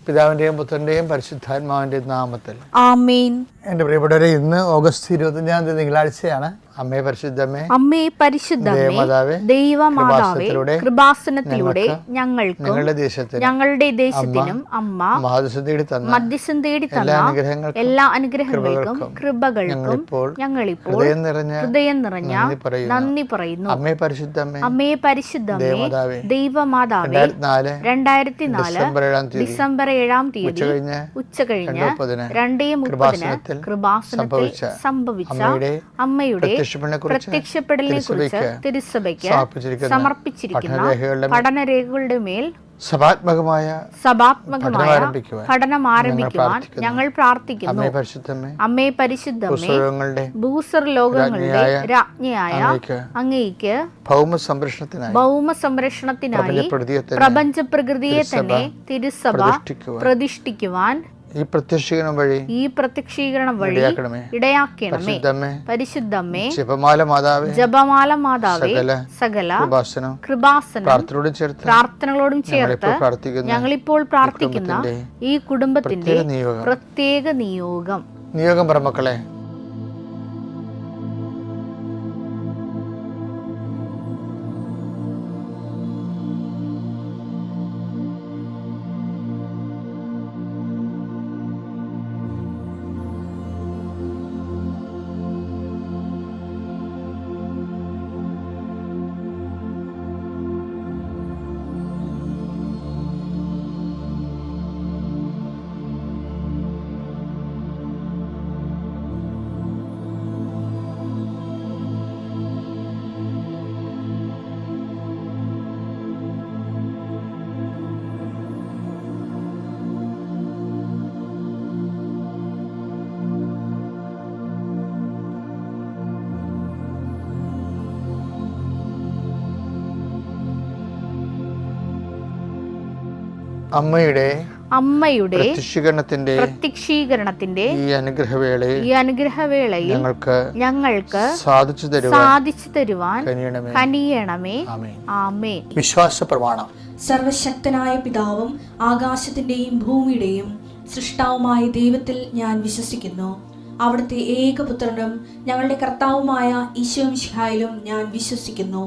പിതാവിൻ്റെയും പുത്രൻ്റെയും പരിശുദ്ധാത്മാവിൻ്റെയും നാമത്തിൽ ആമേൻ. എൻ്റെ പ്രിയപ്പെട്ടവരെ, ഇന്ന് ഓഗസ്റ്റ് 25 തിങ്കളാഴ്ചയാണ്. അമ്മേ പരിശുദ്ധമേ, അമ്മേ പരിശുദ്ധമേ, ദൈവമാതാവേ, കൃപാസനത്തിലൂടെ ഞങ്ങൾക്കും ഞങ്ങളുടെ ദേശത്തിനും അമ്മ മധ്യസ്ഥം തേടി തന്ന എല്ലാ അനുഗ്രഹങ്ങൾക്കും കൃപകൾക്കും ഞങ്ങളിപ്പോൾ ഹൃദയം നിറഞ്ഞ നന്ദി പറയുന്നു. അമ്മേ പരിശുദ്ധമേ, അമ്മേ പരിശുദ്ധമേ, ദൈവമാതാവേ, 2004 ഡിസംബർ 7 തീയതി ഉച്ചകഴിഞ്ഞ് 2:30 കൃപാസനത്തിൽ സംഭവിച്ച അമ്മയുടെ പ്രത്യക്ഷപ്പെടലിനെ കുറിച്ച് തിരുസഭയ്ക്ക് സമർപ്പിച്ചിരിക്കുന്ന പഠനരേഖകളുടെ മേൽ സഭാത്മകമായ പഠനം ആരംഭിക്കുവാൻ ഞങ്ങൾ പ്രാർത്ഥിക്കുന്നു. അമ്മേ പരിശുദ്ധമേ, ഭൂസ്വർ ലോകങ്ങളുടെ രാജ്ഞിയായ അങ്ങേയ്ക്ക് ഭൗമ സംരക്ഷണത്തിനായി പ്രപഞ്ച പ്രകൃതിയെ തന്നെ തിരുസഭ പ്രതിഷ്ഠിക്കുവാൻ ഈ പ്രത്യക്ഷീകരണം വഴി ഇടയാക്കണമേ. പരിശുദ്ധമേ, ജപമാല മാതാവേ, സകല കൃപാസനം പ്രാർത്ഥനകളോടും ചേർത്ത് ഞങ്ങളിപ്പോൾ പ്രാർത്ഥിക്കുന്ന ഈ കുടുംബത്തിന്റെ പ്രത്യേക നിയോഗം പറമക്കളെ, അമ്മയുടെ പ്രത്യക്ഷീകരണത്തിന്റെ ഈ അനുഗ്രഹവേളയിൽ ഞങ്ങൾക്ക് സാധിച്ചു തരുവാൻ കനിയണമേ. ആമേൻ. വിശ്വാസ പ്രമാണം. സർവശക്തനായ പിതാവും ആകാശത്തിന്റെയും ഭൂമിയുടെയും സൃഷ്ടാവുമായ ദൈവത്തിൽ ഞാൻ വിശ്വസിക്കുന്നു. അവിടുത്തെ ഏകപുത്രനും ഞങ്ങളുടെ കർത്താവുമായ ഈശോ മിശിഹായിലും ഞാൻ വിശ്വസിക്കുന്നു.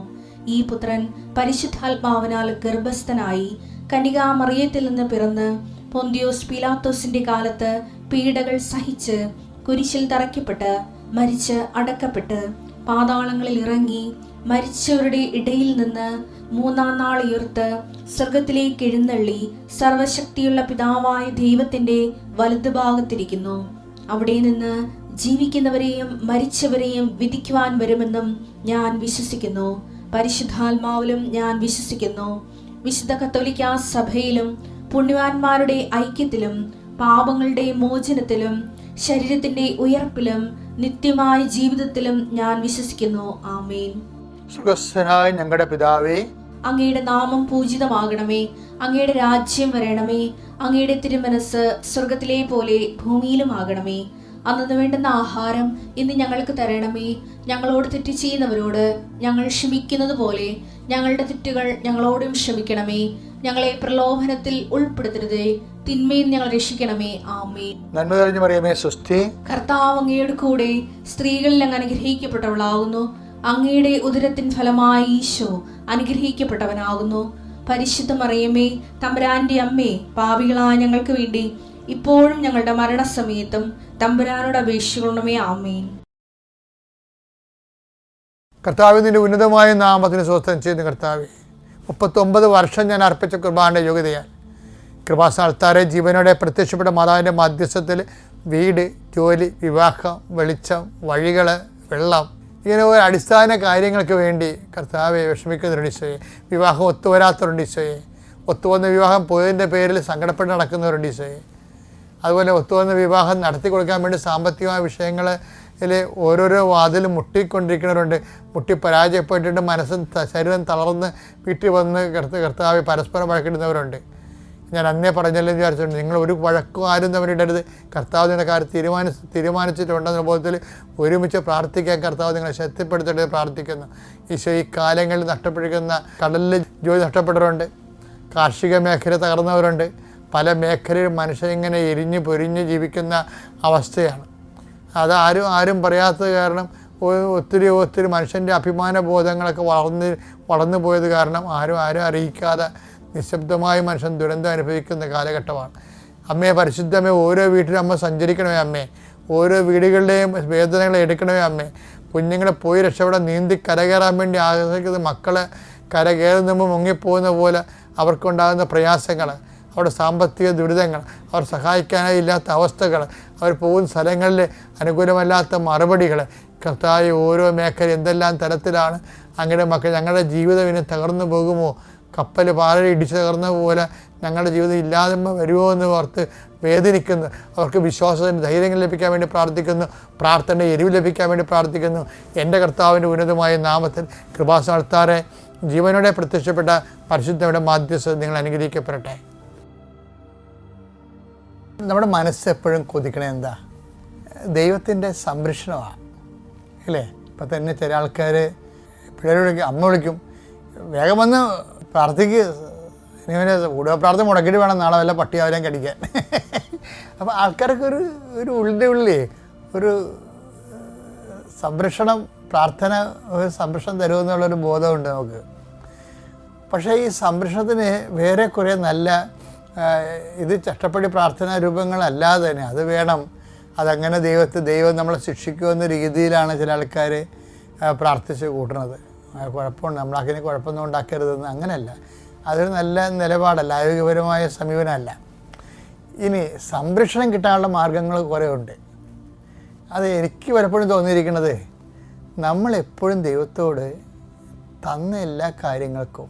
ഈ പുത്രൻ പരിശുദ്ധാത്മാവിനാൽ ഗർഭസ്ഥനായി കന്യകാമറിയത്തിൽ നിന്ന് പിറന്ന് പൊന്തിയോസ് പീലാത്തോസിന്റെ കാലത്ത് പീഡകൾ സഹിച്ച് കുരിശിൽ തറയ്ക്കപ്പെട്ട് മരിച്ച് അടക്കപ്പെട്ട് പാതാളങ്ങളിൽ ഇറങ്ങി മരിച്ചവരുടെ ഇടയിൽ നിന്ന് 3-ാം നാൾ ഉയർത്ത് സ്വർഗത്തിലേക്ക് എഴുന്നള്ളി സർവശക്തിയുള്ള പിതാവായ ദൈവത്തിന്റെ വലതുഭാഗത്തിരിക്കുന്നു. അവിടെ നിന്ന് ജീവിക്കുന്നവരെയും മരിച്ചവരെയും വിധിക്കുവാൻ വരുമെന്നും ഞാൻ വിശ്വസിക്കുന്നു. പരിശുദ്ധാത്മാവിലും ഞാൻ വിശ്വസിക്കുന്നു. വിശുദ്ധ കത്തോലിക്കാ സഭയിലും പുണ്യവാന്മാരുടെ ഐക്യത്തിലും പാപങ്ങളുടെ മോചനത്തിലും ശരീരത്തിന്റെ ഉയർപ്പിലും നിത്യമായ ജീവിതത്തിലും ഞാൻ വിശ്വസിക്കുന്നു. ആമേൻ. സ്വർഗ്ഗസ്ഥനായ ഞങ്ങളുടെ പിതാവേ, അങ്ങയുടെ നാമം പൂജിതമാകണമേ. അങ്ങയുടെ രാജ്യം വരണമേ. അങ്ങയുടെ തിരുമനസ് സ്വർഗത്തിലെ പോലെ ഭൂമിയിലും ആകണമേ. അന്നു വേണ്ടുന്ന ആഹാരം ഇന്ന് ഞങ്ങൾക്ക് തരണമേ. ഞങ്ങളോട് തെറ്റ് ചെയ്യുന്നവരോട് ഞങ്ങൾ ക്ഷമിക്കുന്നത് പോലെ ഞങ്ങളുടെ തെറ്റുകൾ ഞങ്ങളോടും ക്ഷമിക്കണമേ. ഞങ്ങളെ പ്രലോഭനത്തിൽ ഉൾപ്പെടുത്തരുതേ, തിന്മയിൽ ഞങ്ങൾ രക്ഷിക്കണമേ. ആമേൻ. നന്മ നിറഞ്ഞ മറിയമേ, സ്വസ്തി. കർത്താവ് അങ്ങയുടെ കൂടെ സ്ത്രീകളിൽ അങ്ങ് അനുഗ്രഹിക്കപ്പെട്ടവളാകുന്നു. അങ്ങയുടെ ഉദരത്തിൻ ഫലമായി ഈശോ അനുഗ്രഹിക്കപ്പെട്ടവനാകുന്നു. പരിശുദ്ധ മറിയമേ, തമ്പുരാന്റെ അമ്മേ, പാപികളായ ഞങ്ങൾക്ക് വേണ്ടി ഇപ്പോഴും ഞങ്ങളുടെ മരണസമയത്തും തമ്പുരാനോട് അപേക്ഷിക്കണമേ. ആമേൻ. കർത്താവിന്റെ ഉന്നതമായ നാമത്തിന് സ്വസ്ഥം ചെയ്യുന്ന കർത്താവേ, 39 വർഷം ഞാൻ അർപ്പിച്ച കുർബാനയുടെ യോഗ്യതയാൽ കൃപാസ്ഥാനത്താരെ ജീവനോടെ പ്രത്യക്ഷപ്പെട്ട മാതാവിൻ്റെ മധ്യസ്ഥത്തിൽ വീട്, ജോലി, വിവാഹം, വെളിച്ചം, വഴികൾ, വെള്ളം, ഇങ്ങനെ ഒരു അടിസ്ഥാന കാര്യങ്ങൾക്ക് വേണ്ടി കർത്താവെ വിഷമിക്കുന്നവരുണ്ട് ഈശോയെ. വിവാഹം ഒത്തുവരാത്തവരുണ്ട് ഈശോയെ. ഒത്തുവന്ന വിവാഹം പോയതിൻ്റെ പേരിൽ സങ്കടപ്പെട്ട് നടക്കുന്നവരുണ്ട് ഈശോയെ. അതുപോലെ ഒത്തുവന്ന വിവാഹം നടത്തി കൊടുക്കാൻ വേണ്ടി സാമ്പത്തികമായ വിഷയങ്ങളിൽ ഓരോരോ വാതിലും മുട്ടിക്കൊണ്ടിരിക്കുന്നവരുണ്ട്. മുട്ടി പരാജയപ്പെട്ടിട്ട് മനസ്സും ശരീരം തളർന്ന് വീട്ടിൽ വന്ന് കർത്താവ് പരസ്പരം വഴക്കിടുന്നവരുണ്ട്. ഞാൻ അന്നേ പറഞ്ഞല്ലോ വിചാരിച്ചിട്ടുണ്ട്. നിങ്ങൾ ഒരു വഴക്കും ആരും തമ്മിലിടരുത്. കർത്താവ് നിങ്ങളുടെ കാര്യം തീരുമാനിച്ചിട്ടുണ്ടെന്ന ബോധത്തിൽ ഒരുമിച്ച് പ്രാർത്ഥിക്കാൻ കർത്താവ് നിങ്ങളെ ശക്തിപ്പെടുത്തിയിട്ട് പ്രാർത്ഥിക്കുന്നു. ഈശോ, ഈ കാലങ്ങളിൽ നഷ്ടപ്പെട്ടിരിക്കുന്ന കടലിൽ ജോലി നഷ്ടപ്പെട്ടവരുണ്ട്, കാർഷിക മേഖല തകർന്നവരുണ്ട്, പല മേഖലയിൽ മനുഷ്യനിങ്ങനെ എരിഞ്ഞ് പൊരിഞ്ഞ് ജീവിക്കുന്ന അവസ്ഥയാണ്. ആരും പറയാത്തത് കാരണം ഒത്തിരി മനുഷ്യൻ്റെ അഭിമാന ബോധങ്ങളൊക്കെ വളർന്നു പോയത് കാരണം ആരും അറിയിക്കാതെ നിശബ്ദമായി മനുഷ്യൻ ദുരന്തം അനുഭവിക്കുന്ന കാലഘട്ടമാണ്. അമ്മയെ പരിശുദ്ധമേ, ഓരോ വീട്ടിലും അമ്മ സഞ്ചരിക്കണമേ അമ്മേ, ഓരോ വീടുകളുടെയും വേദനകളെ എടുക്കണമേ അമ്മേ. കുഞ്ഞുങ്ങളെ പോയി രക്ഷപ്പെടാൻ നീന്തി കരകയറാൻ വേണ്ടി ആഗ്രഹിക്കുന്ന മക്കളെ കരകയറുമ്പോൾ മുങ്ങിപ്പോകുന്ന പോലെ അവർക്കുണ്ടാകുന്ന പ്രയാസങ്ങൾ, അവരുടെ സാമ്പത്തിക ദുരിതങ്ങൾ, അവർ സഹായിക്കാനായി ഇല്ലാത്ത അവസ്ഥകൾ, അവർ പോകുന്ന സ്ഥലങ്ങളിൽ അനുകൂലമല്ലാത്ത മറുപടികൾ, കർത്താവ് ഓരോ മേഖല എന്തെല്ലാം തരത്തിലാണ് അങ്ങയുടെ മക്കൾ. ഞങ്ങളുടെ ജീവിതം ഇനി തകർന്നു പോകുമോ, കപ്പൽ പാറയിൽ ഇടിച്ച് തകർന്ന പോലെ ഞങ്ങളുടെ ജീവിതം ഇല്ലാതെ വരുമോ എന്ന് ഓർത്ത് വേദനിക്കുന്നു. അവർക്ക് വിശ്വാസത്തിന് ധൈര്യം ലഭിക്കാൻ വേണ്ടി പ്രാർത്ഥിക്കുന്നു, പ്രാർത്ഥനയുടെ എരിവ് ലഭിക്കാൻ വേണ്ടി പ്രാർത്ഥിക്കുന്നു. എൻ്റെ കർത്താവിൻ്റെ ഉന്നതമായ നാമത്തിൽ കൃപാസനത്താറെ ജീവനോടെ പ്രത്യക്ഷപ്പെട്ട പരിശുദ്ധയുടെ മാധ്യസ്ഥത നിങ്ങൾ അനുഗ്രഹിക്കപ്പെടട്ടെ. നമ്മുടെ മനസ്സ് എപ്പോഴും കൊതിക്കണേ എന്താ? ദൈവത്തിൻ്റെ സംരക്ഷണമാണ് അല്ലേ? ഇപ്പം തന്നെ ചില ആൾക്കാർ പിള്ളേരോട് അമ്മ വിളിക്കും, വേഗം വന്ന് പ്രാർത്ഥിക്ക്, ഇങ്ങനെ കൂടുതൽ പ്രാർത്ഥന മുടക്കിയിട്ട് വേണം നാളെ വല്ല പട്ടിയാവലും കടിക്കാൻ. അപ്പോൾ ആൾക്കാർക്ക് ഒരു ഉള്ളിൻ്റെ ഉള്ളിൽ ഒരു സംരക്ഷണം, പ്രാർത്ഥന ഒരു സംരക്ഷണം തരുമെന്നുള്ളൊരു ബോധമുണ്ട് നമുക്ക്. പക്ഷേ ഈ സംരക്ഷണത്തിന് വേറെ കുറേ നല്ല ഇത് ചട്ടപ്പടി പ്രാർത്ഥനാ രൂപങ്ങളല്ലാതെ തന്നെ അത് വേണം. അതങ്ങനെ ദൈവം നമ്മളെ ശിക്ഷിക്കുമെന്ന രീതിയിലാണ് ചില ആൾക്കാർ പ്രാർത്ഥിച്ച് കൂട്ടുന്നത്. കുഴപ്പമുണ്ട്, നമ്മളതിന് കുഴപ്പമൊന്നും ഉണ്ടാക്കരുതെന്ന്, അങ്ങനെയല്ല. അതൊരു നല്ല നിലപാടല്ല, ആരോഗ്യപരമായ സമീപനമല്ല. ഇനി സംരക്ഷണം കിട്ടാനുള്ള മാർഗങ്ങൾ കുറേ ഉണ്ട്. അത് എനിക്ക് പലപ്പോഴും തോന്നിയിരിക്കുന്നത്, നമ്മളെപ്പോഴും ദൈവത്തോട് തന്ന എല്ലാ കാര്യങ്ങൾക്കും,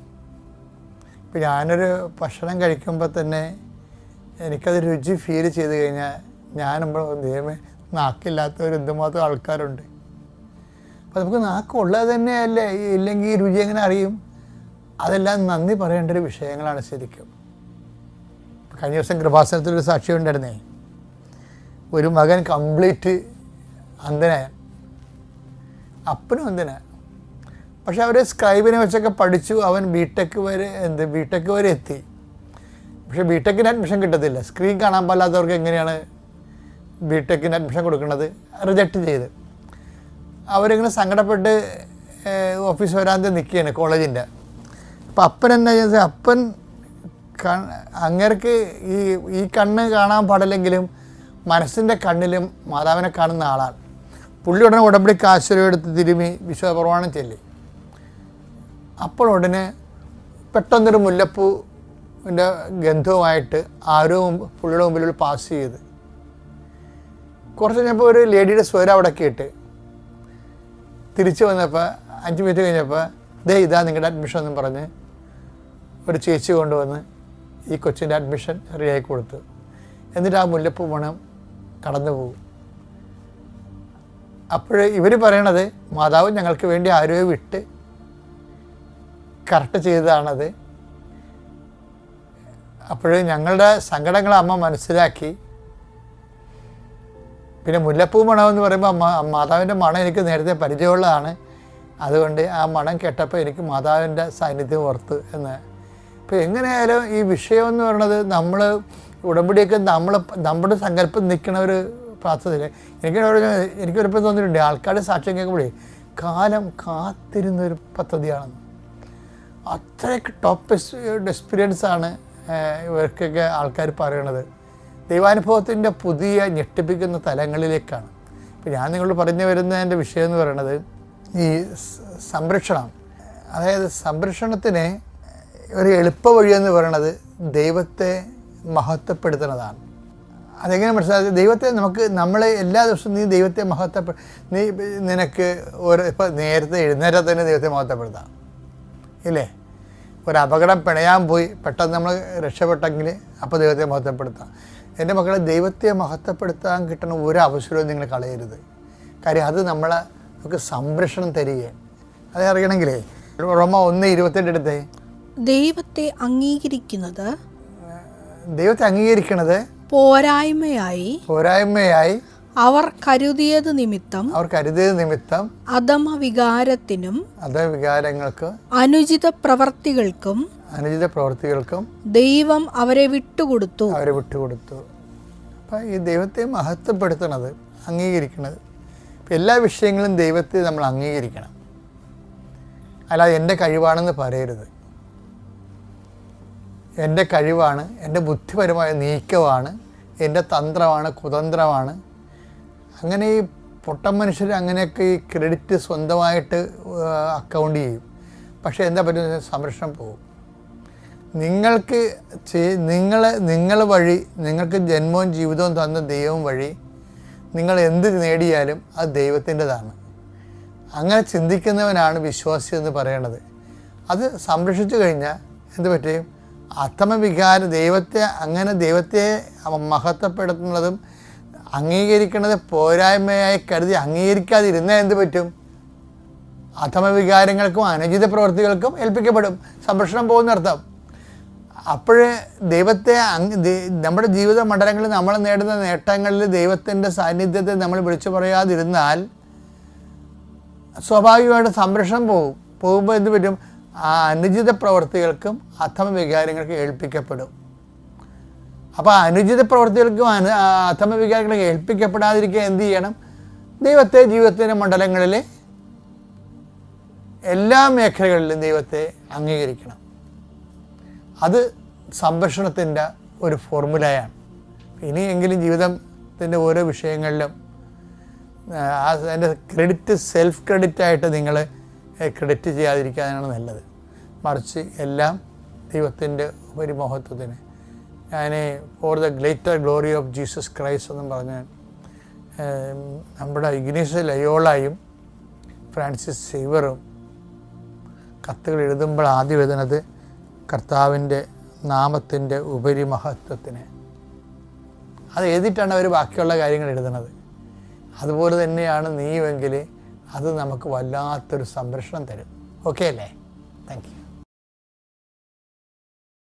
ഇപ്പം ഞാനൊരു ഭക്ഷണം കഴിക്കുമ്പോൾ തന്നെ എനിക്കത് രുചി ഫീൽ ചെയ്ത് കഴിഞ്ഞാൽ ഞാനുമ്പോൾ ദൈവമേ, നാക്കില്ലാത്തവർ എന്തുമാത്രം ആൾക്കാരുണ്ട്. അപ്പോൾ നമുക്ക് നാക്കുള്ളത് തന്നെയല്ലേ, ഇല്ലെങ്കിൽ ഈ രുചി എങ്ങനെ അറിയും? അതെല്ലാം നന്ദി പറയേണ്ട ഒരു വിഷയങ്ങളാണ് ശരിക്കും. കഴിഞ്ഞ ദിവസം കൃപാസനത്തിലൊരു സാക്ഷ്യം ഉണ്ടായിരുന്നേ. ഒരു മകൻ കംപ്ലീറ്റ് അന്ധനായ, അപ്പനും അന്ധനായ. പക്ഷെ അവർ സ്ക്രൈബിനെ വെച്ചൊക്കെ പഠിച്ചു, അവൻ ബിടെക് വരെ എത്തി. പക്ഷെ ബിടെക്കിന് അഡ്മിഷൻ കിട്ടത്തില്ല. സ്ക്രീൻ കാണാൻ പാടില്ലാത്തവർക്ക് എങ്ങനെയാണ് ബിടെക്കിന് അഡ്മിഷൻ കൊടുക്കുന്നത്? റിജക്റ്റ് ചെയ്ത് അവരിങ്ങനെ സങ്കടപ്പെട്ട് ഓഫീസ് വരാതെ നിൽക്കുകയാണ് കോളേജിൻ്റെ. അപ്പം അപ്പൻ എന്നാ ചെയ്യുന്നത്? അപ്പൻ അങ്ങേർക്ക് ഈ കണ്ണ് കാണാൻ പാടില്ലെങ്കിലും മനസ്സിൻ്റെ കണ്ണിലും മാതാവിനെ കാണുന്ന ആളാണ്. പുള്ളി ഉടനെ ഉടമ്പടി കാശുരമെടുത്ത് തിരുമി വിശ്വപ്രമാണം ചൊല്ലി. അപ്പോൾ ഉടനെ പെട്ടെന്നൊരു മുല്ലപ്പൂവിൻ്റെ ഗന്ധവുമായിട്ട് ആരോ പുള്ളിയുടെ മുമ്പിലൂടെ പാസ് ചെയ്ത് കുറച്ച് കഴിഞ്ഞപ്പോൾ ഒരു ലേഡിയുടെ സ്വരം അവിടെ കേട്ട് തിരിച്ചു വന്നപ്പോൾ 5 മിനിറ്റ് കഴിഞ്ഞപ്പോൾ ഇതാ നിങ്ങളുടെ അഡ്മിഷൻ എന്നും പറഞ്ഞ് ഒരു ചേച്ചി കൊണ്ടുവന്ന് ഈ കൊച്ചിൻ്റെ അഡ്മിഷൻ റെഡിയായി കൊടുത്തു. എന്നിട്ട് ആ മുല്ലപ്പൂ മണം കടന്നു പോകും. അപ്പോൾ ഇവർ പറയണത് മാതാവ് ഞങ്ങൾക്ക് വേണ്ടി ആരോ വിട്ട് കറക്റ്റ് ചെയ്തതാണത്. അപ്പോൾ ഞങ്ങളുടെ സങ്കടങ്ങൾ അമ്മ മനസ്സിലാക്കി. പിന്നെ മുല്ലപ്പൂ മണമെന്ന് പറയുമ്പോൾ മാതാവിൻ്റെ മണം എനിക്ക് നേരത്തെ പരിചയമുള്ളതാണ്. അതുകൊണ്ട് ആ മണം കേട്ടപ്പോൾ എനിക്ക് മാതാവിൻ്റെ സാന്നിധ്യം ഓർത്ത് എന്ന്. ഇപ്പോൾ എങ്ങനെയായാലും ഈ വിഷയം എന്ന് പറയുന്നത് നമ്മൾ ഉടമ്പടിയൊക്കെ നമ്മുടെ സങ്കല്പം നിൽക്കുന്ന ഒരു പ്രാർത്ഥനയില്ല. എനിക്കൊരിപ്പം തോന്നിയിട്ടുണ്ട്, ആൾക്കാരുടെ സാക്ഷ്യം കേൾക്കുമ്പോഴേ കാലം കാത്തിരുന്നൊരു പദ്ധതിയാണെന്ന്. അത്രയ്ക്ക് ടോപ്പ് എക്സ്പീരിയൻസാണ് ഇവർക്കൊക്കെ ആൾക്കാർ പറയണത്. ദൈവാനുഭവത്തിൻ്റെ പുതിയ ഞെട്ടിപ്പിക്കുന്ന തലങ്ങളിലേക്കാണ്. ഇപ്പം ഞാൻ നിങ്ങളോട് പറഞ്ഞു വരുന്നതിൻ്റെ വിഷയം എന്ന് പറയുന്നത് ഈ സംരക്ഷണം. അതായത് സംരക്ഷണത്തിന് ഒരു എളുപ്പ വഴിയെന്ന് പറയുന്നത് ദൈവത്തെ മഹത്വപ്പെടുത്തുന്നതാണ്. അതെങ്ങനെ മനസ്സിലാക്കി? ദൈവത്തെ നമ്മളെ എല്ലാ ദിവസവും നീ ദൈവത്തെ നിനക്ക് ഇപ്പോൾ നേരത്തെ എഴുന്നേറ്റാൽ തന്നെ ദൈവത്തെ മഹത്വപ്പെടുത്താം ഇല്ലേ? ഒരു അപകടം പിണയാൻ പോയി പെട്ടെന്ന് നമ്മൾ രക്ഷപ്പെട്ടെങ്കിൽ അപ്പോൾ ദൈവത്തെ മഹത്വപ്പെടുത്താം. എൻ്റെ മക്കളെ, ദൈവത്തെ മഹത്വപ്പെടുത്താൻ കിട്ടുന്ന ഒരു അവസരവും നിങ്ങൾ കളയരുത്. കാര്യം അത് നമുക്ക് സംരക്ഷണം തരികയാണ്. അത് അറിയണമെങ്കിലേ റോമ 1:28 എടുത്തേ. ദൈവത്തെ അംഗീകരിക്കുന്നത് പോരായ്മയായി അവർ കരുതിയത് നിമിത്തം അധമവികാരത്തിനും അധവികാരങ്ങൾക്ക് അനുചിത പ്രവർത്തികൾക്കും ദൈവം അവരെ വിട്ടുകൊടുത്തു. അപ്പം ഈ ദൈവത്തെ മഹത്വപ്പെടുത്തണത്, അംഗീകരിക്കണത്, ഇപ്പം എല്ലാ വിഷയങ്ങളും ദൈവത്തെ നമ്മൾ അംഗീകരിക്കണം. അല്ലാതെ എൻ്റെ കഴിവാണെന്ന് പറയരുത്. എൻ്റെ കഴിവാണ്, എൻ്റെ ബുദ്ധിപരമായ നീക്കമാണ്, എൻ്റെ തന്ത്രമാണ്, കുതന്ത്രമാണ്. അങ്ങനെ ഈ പൊട്ടൻ മനുഷ്യർ അങ്ങനെയൊക്കെ ഈ ക്രെഡിറ്റ് സ്വന്തമായിട്ട് അക്കൗണ്ട് ചെയ്യും. പക്ഷേ എന്താ പറ്റുന്നത്? സംരക്ഷണം പോകും. നിങ്ങൾ വഴി, നിങ്ങൾക്ക് ജന്മവും ജീവിതവും തന്ന ദൈവം വഴി നിങ്ങൾ എന്ത് നേടിയാലും അത് ദൈവത്തിൻ്റെതാണ്. അങ്ങനെ ചിന്തിക്കുന്നവനാണ് വിശ്വാസി എന്ന് പറയണത്. അത് സംരക്ഷിച്ചു കഴിഞ്ഞാൽ എന്ത് പറ്റും? അധമവികാരം, ദൈവത്തെ മഹത്വപ്പെടുത്തുന്നതും അംഗീകരിക്കുന്നത് പോരായ്മയായി കരുതി അംഗീകരിക്കാതിരുന്നാൽ എന്ത് പറ്റും? അധമവികാരങ്ങൾക്കും അനുചിത പ്രവൃത്തികൾക്കും ഏൽപ്പിക്കപ്പെടും. സംരക്ഷണം പോകുന്നർത്ഥം. അപ്പോഴേ ദൈവത്തെ നമ്മുടെ ജീവിത മണ്ഡലങ്ങളിൽ നമ്മൾ നേടുന്ന നേട്ടങ്ങളിൽ ദൈവത്തിൻ്റെ സാന്നിധ്യത്തെ നമ്മൾ വിളിച്ചു പറയാതിരുന്നാൽ സ്വാഭാവികമായിട്ട് സംരക്ഷണം പോകുമ്പോൾ എന്ത് പറ്റും? ആ അനുചിത പ്രവൃത്തികൾക്കും അധമവികാരങ്ങൾക്കും ഏൽപ്പിക്കപ്പെടും. അപ്പോൾ അനുചിത പ്രവൃത്തികൾക്കും അധമവികാരങ്ങൾക്ക് ഏൽപ്പിക്കപ്പെടാതിരിക്കുക എന്ത് ചെയ്യണം? ദൈവത്തെ ജീവിതത്തിൻ്റെ മണ്ഡലങ്ങളിൽ എല്ലാ മേഖലകളിലും ദൈവത്തെ അംഗീകരിക്കണം. അത് സംരക്ഷണത്തിൻ്റെ ഒരു ഫോർമുലയാണ്. ഇനിയെങ്കിലും ജീവിതത്തിൻ്റെ ഓരോ വിഷയങ്ങളിലും അതിൻ്റെ സെൽഫ് ക്രെഡിറ്റായിട്ട് നിങ്ങൾ ക്രെഡിറ്റ് ചെയ്യാതിരിക്കാനാണ് നല്ലത്. മറിച്ച് എല്ലാം ദൈവത്തിൻ്റെ ഉപരിമഹത്വത്തിന്. ഞാൻ for the greater glory of Jesus Christ എന്നും പറഞ്ഞ് നമ്മുടെ ഇഗ്നേഷ്യസ് ലയോളയും ഫ്രാൻസിസ് സേവറും കത്തുകൾ എഴുതുമ്പോൾ ആദ്യം എഴുതുന്നത് കർത്താവിൻ്റെ നാമത്തിൻ്റെ ഉപരിമഹത്വത്തിന്. അത് എഴുതിയിട്ടാണ് അവർ ബാക്കിയുള്ള കാര്യങ്ങൾ എഴുതുന്നത്. അതുപോലെ തന്നെയാണ് നീയുമെങ്കിൽ അത് നമുക്ക് വല്ലാത്തൊരു സംരക്ഷണം തരും. ഓക്കെ അല്ലേ? Thank you.